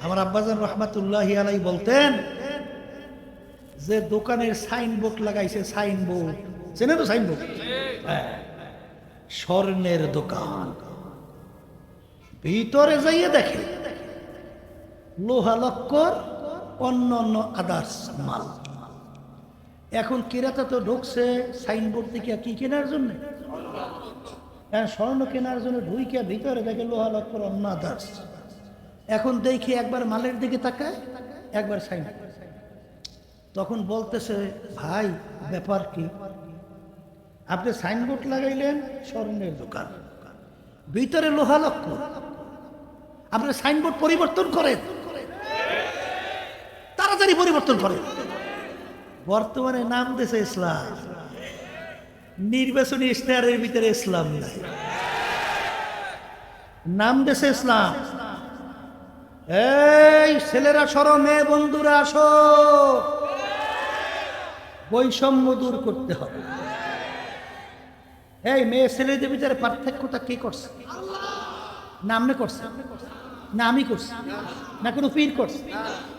আমার আব্বাজান রহমাতুল্লাহি আলাইহি বলতেন যে দোকানের সাইনবোর্ড লাগাইছে, সাইনবোর্ড চেনে তো সাইনবোর্ড, স্বর্ণের দোকান, ভিতরে যাইয়ে দেখে লোহা লক্কর অন্য অন্য আদার্স মাল। এখন ক্রেতা তো ঢুকছে সাইনবোর্ড থেকে কি কেনার জন্য, স্বর্ণ কেনার জন্য ঢুইকে ভিতরে দেখে লোহা লক্কর অন্য আদার্স। এখন দেখি একবার মালের দিকে তাকায়, একবার সাইনবোর্ড। তখন বলতেছে, ভাই ব্যাপার কি, আপনি সাইনবোর্ড লাগাইলেন স্বর্ণের দোকান, ভিতরে লোহা লক্কর, আপনি সাইনবোর্ড পরিবর্তন করেন, তাড়াতাড়ি পরিবর্তন করেন। বর্তমানে নাম দিয়েছে ইসলাম, নির্বাচনী ইশতেহারের ভিতরে ইসলাম নাই, নাম দিয়েছে ইসলাম। এই ছেলেরা সরো, মেয়ে বন্ধুরা আসো, বৈষম্য দূর করতে হবে। এই মেয়ে ছেলেদের ভিতরে পার্থক্যটা কে করছে? না আপনি করছে, না আমি করছি, না কোনো পীর করছে,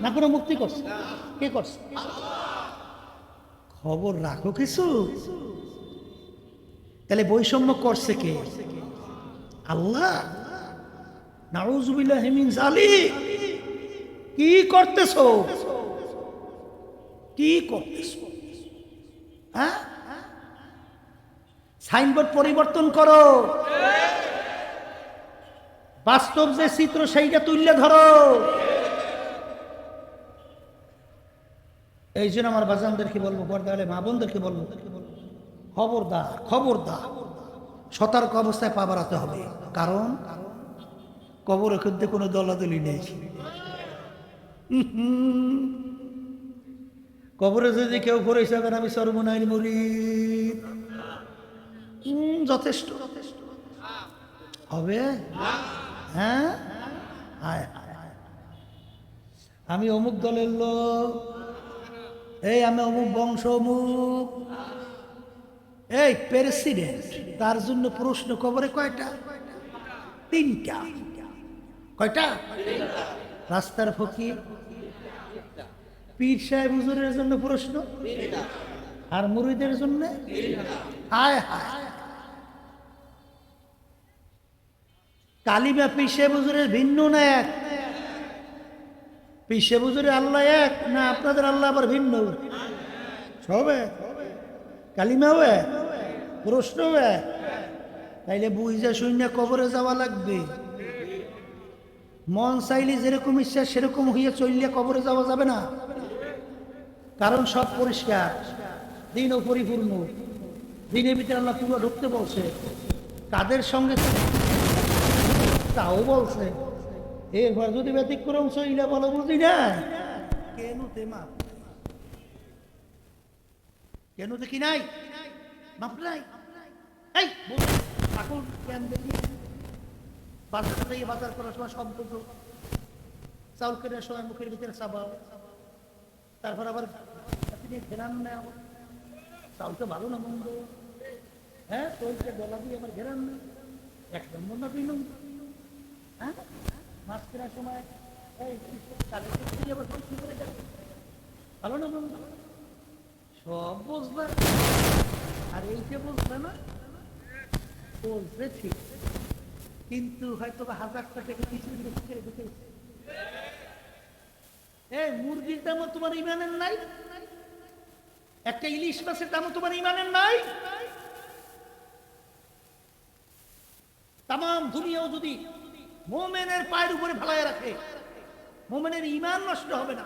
না কোনো মুক্তি করছে, কে করছে? খবর রাখো কিছু। তাহলে বৈষম্য করছে কে? আল্লাহ। নাউযুবিল্লাহি মিন যালিক। কি করতেছো, কি করতেছো? হ্যাঁ, সাইনবোর্ড পরিবর্তন করো, বাস্তব যে চিত্র সেইটা তুললে ধরো। এই জন্য আমার বাজানদেরকে বলবো, পর্দালে মা বোনদেরকে বলবো, খবরদার খবরদার, সতর্ক অবস্থায় পা বাড়াতে হবে। কারণ কবরের মধ্যে কোনো দলাদলি নেই। কবরে যদি কেউ পড়ে যাবেন আমি সর্বনাইল মুরিদ, যথেষ্ট হবে। হ্যাঁ, আমি অমুক দলের লোক, এই আমি অমুক বংশ, অমুক এই প্রেসিডেন্ট, তার জন্য প্রশ্ন কবরে কয়টা? তিনটা। কয়টা? রাস্তার ফকির, পীর সাহেব হুজুরের জন্য প্রশ্ন, আর মুরিদের জন্য হায় হায়। কালিমা পীর সাহেব হুজুরের ভিন্ন না এক? পীর সাহেব হুজুরের আল্লাহ এক না আপনাদের আল্লাহ আবার ভিন্ন? সব এক, কালিমাও এক, প্রশ্নও এক। তাইলে বুঝা শূন্য কবরে যাওয়া লাগবে। মন চাইলে যেরকম ইচ্ছা সেরকম হইয়া চললে কবরে যাওয়া যাবে না। কারণ সব পরিষ্কার, দিনও পরিপূর্ণ, দিনের ভিতরে আল্লাহ পুরো ঢুকতে বলছে। কাদের সঙ্গে তাও বলছে। এরপর যদি ব্যতিক্রম চইলা বলো বুঝি না কেন তেমা, কেন দেখি নাই মাপ নাই। এই ঠাকুর কেন দেখি বাজার থেকে বাজার করার সময় শব্দ, চাউল কেনার সময় মুখের ভিতরে চাবাও, তারপর আবার ঘেরান নেয়, চাউল তো ভালো না মন্দ, হ্যাঁ চলছে গলা দিয়ে আমার ঘেরান নেই, এক নম্বর না দুই নম্বর। হ্যাঁ, মাছ কেনার সময় ভালো না মন্দ সব বুঝবে, আর এইটা বুঝবে না, বলছে ঠিক কিন্তু হয়তো 1000 টাকা কিছু ঢুকেছে। এই মুরগির দামও তোমার ইমানের নাই, একটা ইলিশ মাছের দামও তোমার ইমানের নাই। তাম দুনিয়াও যদি মোমেনের পায়ের উপরে ফেলায় রাখে, মোমেনের ইমান নষ্ট হবে না।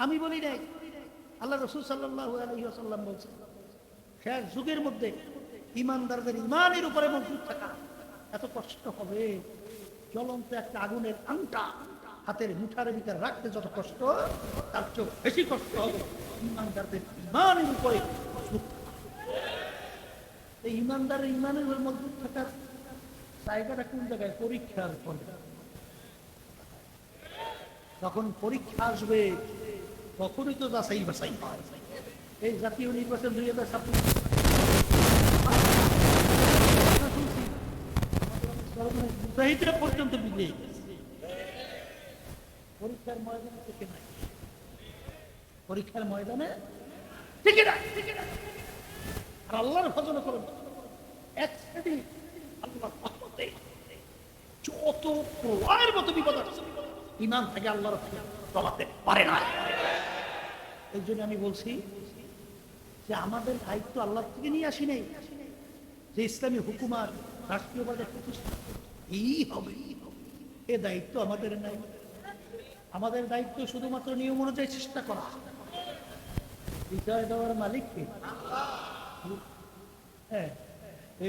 আমি বলি নাই, আল্লাহ রাসূল সাল্লাল্লাহু আলাইহি ওয়াসাল্লাম বলছেন, শেষ যুগের মধ্যে ইমানদারদের ইমানের উপরে মজবুত থাকা এত কষ্ট হবে, জ্বলন্ত একটা আগুনের আংটা হাতের মুঠার ভিতরে রাখতে যত কষ্ট, তার চেয়ে বেশি কষ্ট হবে ইমানদারদের ইমানের উপরে মজবুত থাকা। এই ইমানদারের ইমানের উপরে মজবুত থাকার জায়গাটা কোন জায়গায়? পরীক্ষার ফলে। যখন পরীক্ষা আসবে তখনই তো যাচাই বাছাই হয়। এই জাতীয় নির্বাচন 2026 পর্যন্ত বিজয়ী গেছে। পরীক্ষার ময়দানে টিকে নাই, পরীক্ষার ময়দানে টিকে নাই। আর আল্লাহর ফজল করেন এক শ্রেণী আল্লাহর রহমতে যত প্রলয়ের মতো বিপদ আছে, ইমান থেকে আল্লাহর চলাতে পারে না। এই জন্য আমি বলছি যে আমাদের দায়িত্ব আল্লাহ থেকে নিয়ে আসি নেই যে ইসলামী হুকুমাত রাষ্ট্রীয় বাজার প্রতিষ্ঠা এই হবে, এ দায়িত্ব আমাদের নাই। আমাদের দায়িত্ব শুধুমাত্র নিয়ম অনুযায়ী চেষ্টা করা। বিজয় দেওয়ার মালিককে হ্যাঁ,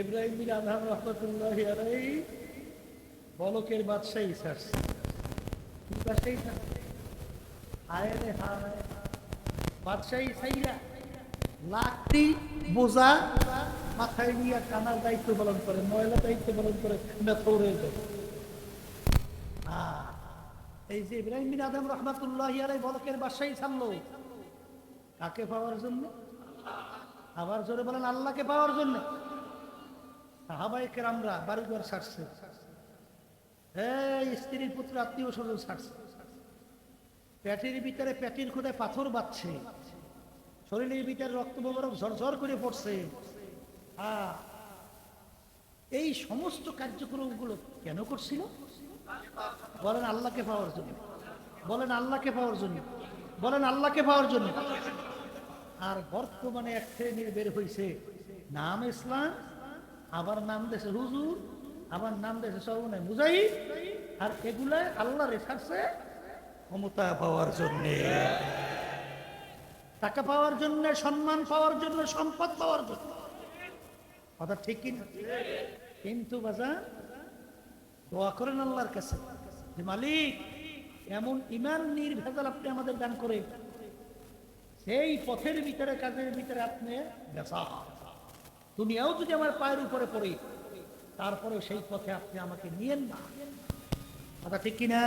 ইব্রাহিম বিন আদহাম রহমতুল্লাহ আলাইহি বলকের বাদশাহী ছাড়ছে। কি বাদশাহী ছাড়ছে? হায় রে হায়, বাদশাহী ছাইরা লাকড়ি বোঝা মাথায় নিয়ে টানার দায়িত্ব পালন করে, ময়লা দায়িত্ব পালন করে মেথরে যায়। এই যে ইব্রাহিম বিন আদম রহমাতুল্লাহ আলাইহি বলকের বাদশাহী ছাড়লো কাকে পাওয়ার জন্য? আবার জোরে বলেন আল্লাহকে পাওয়ার জন্য। সাহাবায়ে কেরামরা বাড়িঘর ছাড়ছে, এই স্ত্রীর পুত্র আত্মীয় স্বজন ছাড়ছে, পেটের ভিতরে পেটের খুঁড়ে পাথর বাঁধছে, শরীরের ভিতরে রক্ত মোবারক ঝরঝর করে পড়ছে। এই সমস্ত কার্যক্রমগুলো কেন করছিল? বলেন আল্লাহকে পাওয়ার জন্য, বলেন আল্লাহকে পাওয়ার জন্য, বলেন আল্লাহকে পাওয়ার জন্য। আর বর্তমানে এক শ্রেণীর বের হয়েছে, নাম ইসলাম, আবার নাম দেশে হুজুর, আবার নাম দেশে সর্বনে মুজাহিদ, আর এগুলা আল্লাহ রেখাচ্ছে ক্ষমতা পাওয়ার জন্য, টাকা পাওয়ার জন্য, সম্মান পাওয়ার জন্য, সম্পদ পাওয়ার জন্য। কথা ঠিক কিনা? কিন্তু বাজার দোয়া করেন আল্লাহর কাছে যে মালিক এমন ইমান নির্ভেজাল আপনি আমাদের দান করে সেই পথের ভিতরে, কাজের ভিতরে আপনি বেসা দুনিয়াও যদি আমার পায়ের উপরে পড়ে, তারপরে সেই পথে আপনি আমাকে নিয়েন না। কথা ঠিক কিনা?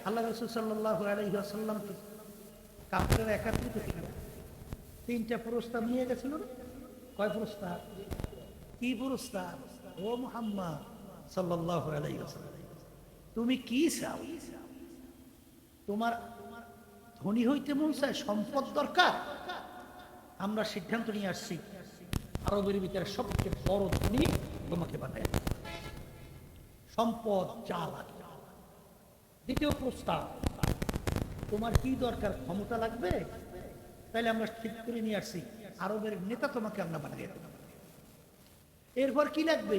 আল্লাহ রাসূল সাল্লাল্লাহু আলাইহি ওয়াসাল্লাম কাফেররা একত্রিত ছিল, তিনটা প্রস্তাব নিয়ে গেছিল। কয় প্রস্তাব? কি প্রস্তাব? ও মুহাম্মদ সাল্লাল্লাহু আলাইহি ওয়াসাল্লাম, তুমি কি চাও? তোমার ধনী হইতে মন চায়, সম্পদ দরকার? আমরা সিদ্ধান্ত নিয়ে আসছি আরবের ভিতরে সবচেয়ে বড় ধনী তোমাকে বানায়, সম্পদ যা লাগে। দ্বিতীয় প্রস্তাব, তোমার কি দরকার? ক্ষমতা লাগবে? তাহলে আমরা ঠিক করে নিয়ে আসছি আরবের নেতা তোমাকে আমরা বানিয়ে দেব। এরপর কি লাগবে?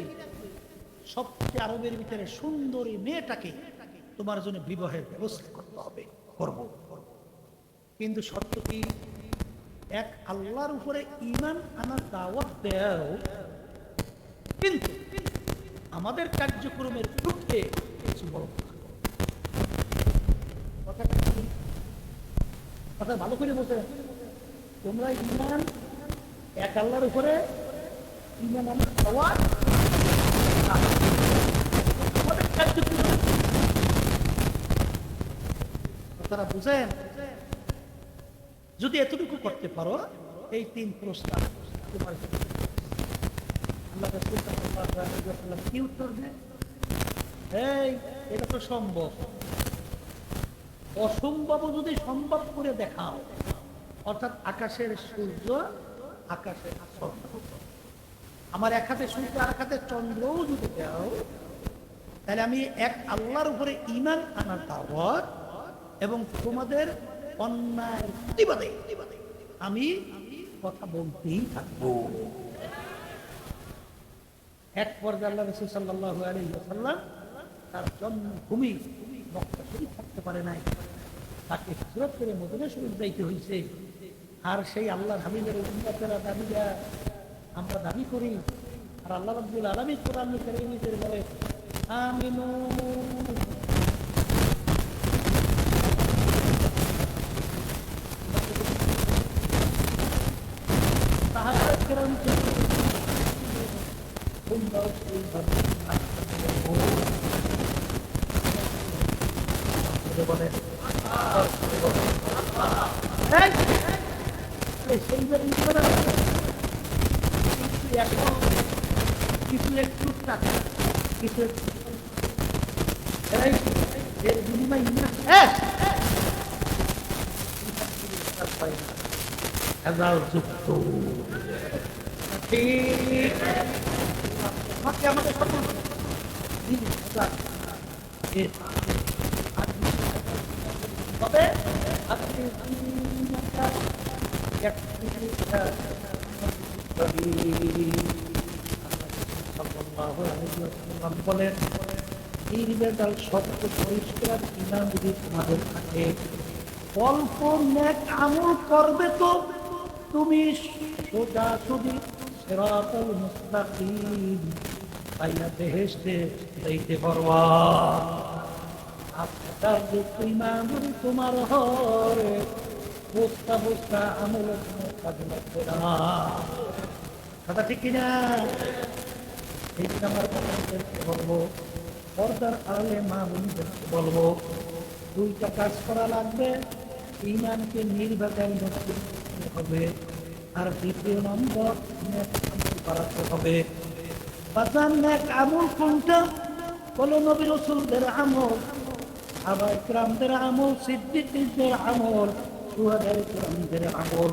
সবচেয়ে আরবের ভিতরে সুন্দরী মেয়েটাকে তোমার জন্য বিবাহের ব্যবস্থা করতে হবে। করব, কিন্তু শর্ত কি? এক আল্লাহর উপরে ঈমান আনার দাওয়াত দাও, কিন্তু আমাদের কার্যক্রমের ঊর্ধ্বে কিছু বড় কথা ভালো করে বলতে, তোমরা ঈমান এক আল্লাহর উপরে ঈমান আনার দাওয়াত আমাদের কার্যক্রম। কথাটা বুঝেন? যদি এতটুকু করতে পারো, এই তিন প্রস্তাব তোমার আল্লাহ রাসূল সাল্লাল্লাহু আলাইহি ওয়াসাল্লাম কি উত্তর দেয়? এই এটা তো সম্ভব, অসম্ভব যদি সম্ভব করে দেখাও, অর্থাৎ আকাশের সূর্য, আকাশের চন্দ্র, আমার এক হাতে সূর্য আর এক হাতে চন্দ্রও যদি দাও, তাহলে আমি এক আল্লাহর উপরে ঈমান আনার দাওয়াত এবং তোমাদের অন্যায় প্রতিবাদে আমি কথা বলতেই থাকবো। এক পর্যায়ে আল্লাহ রাসূল সাল্লাল্লাহু আলাইহি ওয়াসাল্লাম তার জন্মভূমি মক্কা শরীফ থাকতে পারে নাই, তাকে হিজরত করে মদিনা শরীফ যাইতে হয়েছে। আর সেই আল্লাহর হাবিবের উম্মতেরা দাবিরা আমরা দাবি করি, আর আল্লাহ রাব্বুল আলামিন কোরআন কারীমে বলে আমিনু কিছু একটু টাকা, কিছু এর বিনিময় ইমান হাজার যুক্ত ঠিক আমাদের সকল তবে বলেন নির্বেজাল সত্য পরিষ্কার ইমান যদি তোমাদের থাকে অল্প নেক আমল করবে তো তুমি সোজাসুজি সিরাতুল মুস্তাকিম পাইয়া বেহেশতে যাইতে পারবা। আপনার যে ইমান যদি তোমার হয় বস্তা বস্তা আমল কোনো কাজে লাগবে না। কথা ঠিক কিনা? এই আমার কথাদেরকে বলবো, পর্দার আড়ালে মা বোনদেরকে বলবো, দুইটা কাজ করা লাগবে। ইমানকে নির্ভেজাল হবে, আর দ্বিতীয় নম্বর বাড়াতে হবে। বাজার নেক আমল কোনটা? বলো নবী রাসূলদের আমল, সাহাবায়ে কেরামদের আমল, সিদ্দিকদের আমল, শুহাদায়ে কেরামদের আমল।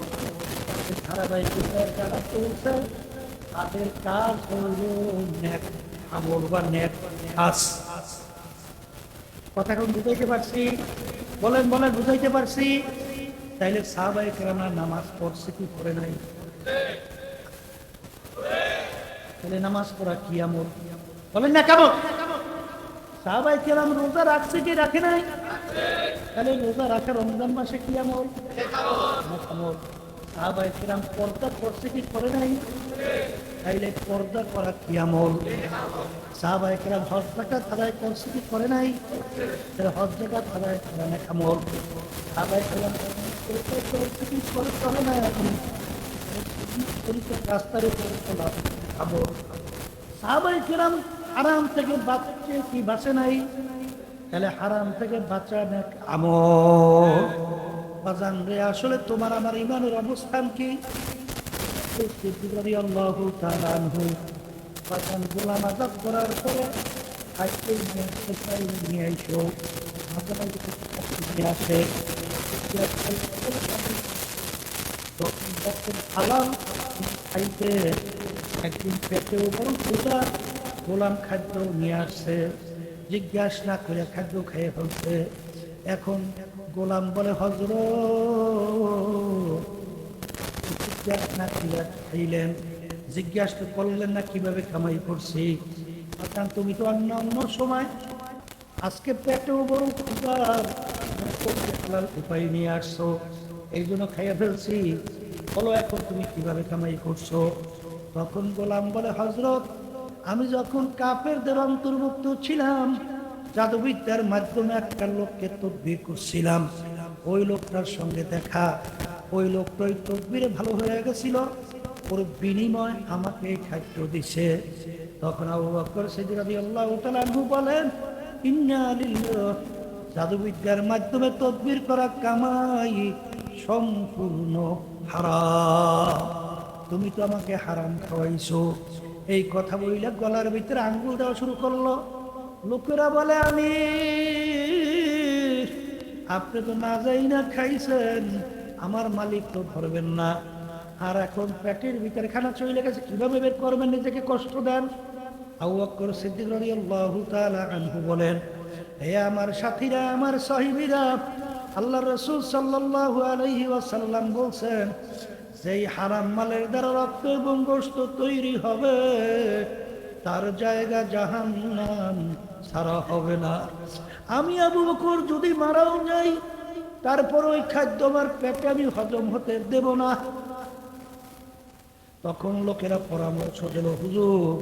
ধারাবাহিকতার যারা চলছে তাদের কাজ হল নেক আমল বা নেক কাজ। কথা এখন বুঝাইতে পারছি? বলেন বলেন, বুঝাইতে পারছি? তাইলে সাহাবায়ে কেরামরা নামাজ পড়ছে কি পড়ে নাই? তাহলে নামাজ পড়া কি আমল? বলেন না কেমন? সাহাবায়ে কেরাম রোজা রাখছে কি রাখে নাই? তাহলে রোজা রাখা রমজান মাসে কি আমল? আমল। সাহাবায়ে কেরাম পর্দা করছে কি করে নাই? তাইলে পর্দা করা কি আমল? সাহাবায়ে কেরাম হজ যাকাত আদায় করছে কি করে নাই? তাহলে হজ যাকাত আদায় করা নেক আমল। সাহাবায়ে কেরাম করছে কি করে নাই? রাস্তার উপরে চলা আমল। সাহাবায়ে কেরাম হারাম থেকে বাঁচছে কি বাঁচে নাই? তাহলে হারাম থেকে বাঁচা নেক আমল। বাজান রে, আসলে তোমার আমার ইমানের অবস্থান কি? রাদিয়াল্লাহু তাআলা আনহু বাজান গোলাম আযাব করার পরে আজকে নিয়ে আইসো নিয়ে আসে হালাল খাইতে একদিন পেটেও বড় পূজা গোলাম খাদ্য নিয়ে আসছে, জিজ্ঞাসা না করে খাদ্য খেয়ে ফেলছে। এখন গোলাম বলে হযরত জিজ্ঞাসা না খাইলেন, জিজ্ঞাসা করলেন না কিভাবে কামাই করছি? অর্থাৎ তুমি তো অন্য অন্য সময় আজকে পেটেও বড় ক্ষুধা উপায় নিয়ে আসছো, এই জন্য খাইয়া ফেলছি, বলো এখন তুমি কিভাবে কামাই করছো? তখন গোলাম বলে হযরত আমি যখন কাফেরদের অন্তর্ভুক্ত ছিলাম, জাদুবিদ্যার মাধ্যমে একটা লোককে তদবির করছিলাম, ওই লোকটার সঙ্গে দেখা, ওই লোকটা ওই তদবিরে ভালো হয়ে গেছিল, ওর বিনিময় আমাকে খাদ্য দিছে। তখন আবু বকর সিদ্দিক রাদিয়াল্লাহু তাআলা আনহু বলেন, ইন্না লিল্লাহ, জাদুবিদ্যার মাধ্যমে তদবির করা কামাই সম্পূর্ণ হারাম, তুমি তো আমাকে হারাম খাওয়াইছো। এই কথা বইলে গলার ভিতরে আঙ্গুল দেওয়া শুরু করলো। লোকেরা বলে আমি আপনি তো না যাই না খাইছেন, আমার মালিক তো ধরবেন না, আর এখন পেটের ভিতরে খানা চলে গেছে, কিভাবে বের করবেন? নিজেকে কষ্ট দেন। আবু বকর সিদ্দিক রাদিয়াল্লাহু তাআলা আনহু বলেন, হে আমার সাথীরা, আমার সাহিবীরা, আল্লাহ রাসূল সাল্লাল্লাহু আলাইহি ওয়াসাল্লাম বলছেন, যেই হারাম মালের দ্বারা রক্ত এবং গোশত তৈরি হবে তার জায়গা জাহান্নাম ছাড়া হবে না। আমি আবু বকর যদি মারাও যাই, তারপর ওই খাদ্য আমার পেটে আমি হজম হতে দেব না। তখন লোকেরা পরামর্শ দিল, হুজুর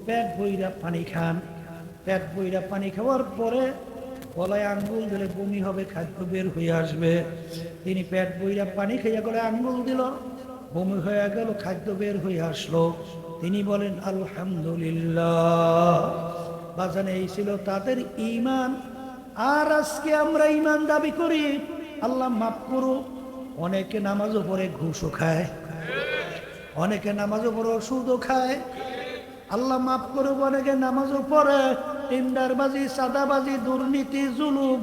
পেট বইরা পানি খান, পেট বইরা পানি খাওয়ার পরে গলায় আঙ্গুল দিলে বমি হবে, খাদ্য বের হয়ে আসবে। তিনি পেট বইরা পানি খাইয়া গলায় আঙ্গুল দিল, বমি হয়ে গেল, খাদ্য বের হয়ে আসলো। তিনি বলেন আলহামদুলিল্লাহ। বাজানে এই ছিল তাদের ঈমান। আর আজকে আমরা ঈমান দাবি করি, আল্লাহ মাফ করুক, অনেকে নামাজও পড়ে ঘুষও খায়, অনেকে নামাজও পড়ে ওষুধও খায়। আল্লাহ মাফ করুক, অনেকে নামাজও পড়ে টেন্ডারবাজি, সাদাবাজি, দুর্নীতি, জুলুম,